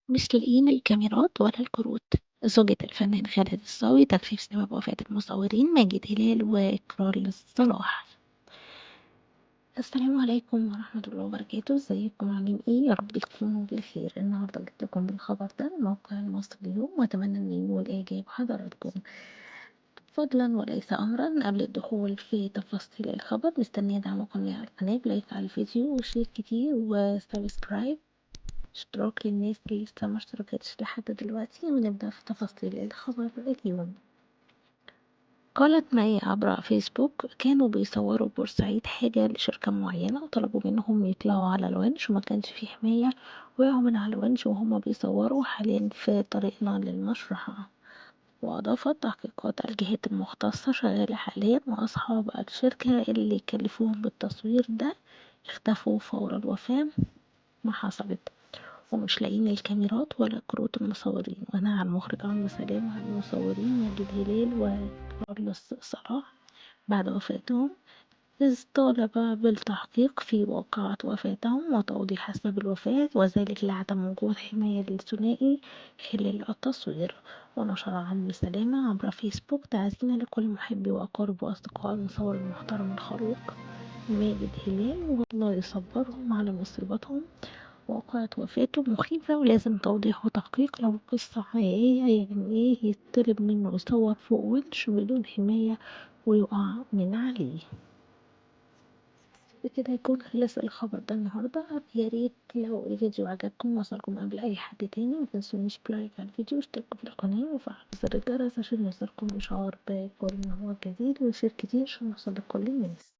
مش لاقيين الكاميرات ولا الكروت. زوجة الفنان خالد الصاوي تكشف سبب وفاة المصورين ماجد هلال وكارلوس صلاح. السلام عليكم ورحمة الله وبركاته، ازيكم عاملين ايه؟ يا رب تكونوا بخير. النهارده جبت لكم بالخبر ده من موقع المصري اليوم، واتمنى ان ينول اعجاب حضراتكم. فضلا وليس امرا، قبل الدخول في تفاصيل الخبر مستنيه دعمكم لي على القناه بلايك على الفيديو وشير كتير وسبسكرايب، اشتراك للناس اللي لسه ما اشتركتش لحد دلوقتي، ونبدأ في تفاصيل الخبر اليوم. قالت مي عبر فيسبوك: كانوا بيصوروا بورسعيد حاجة لشركة معينة وطلبوا منهم يطلعوا على الونش وما كانش فيه حماية، وقعوا من على الونش وهما بيصوروا. حاليا في طريقنا للمشرحة. وأضافت: تحقيقات الجهات المختصة شغالة حاليا، وأصحاب الشركة اللي كلفوهم بالتصوير ده اختفوا فور الوفاة ما حصلت، ومش لاقيين الكاميرات ولا كروت المصورين. وانا على المخرج عمرو سلام وعلى المصورين ماجد هلال وكارلوس صلاح بعد وفاتهم، إذ طالب بالتحقيق في واقعة وفاتهم وتوضيح أسباب الوفاة، وذلك لعدم وجود حماية للثنائي خلال التصوير. ونشر عمرو سلامة عبر فيسبوك تعزينا لكل محبي وأقارب وأصدقاء المصور المحترم الخلوق ماجد هلال، والله يصبرهم على مصيبتهم. واقعة وفاته مخيفة ولازم توضيح وتحقيق. لو القصة حقيقية يعني ايه يطلب منه يصور فوق ونش بدون حماية ويقع من عليه؟ بكده يكون خلص الخبر ده النهاردة. يا ريت لو الفيديو عجبكم وصلكم قبل أي حد تاني متنسونيش بلايك على الفيديو واشتركوا في القناة وفعلوا زر الجرس عشان يوصلكم إشعار بكل ما هو جديد، وشير كتير عشان يوصل لكل الناس.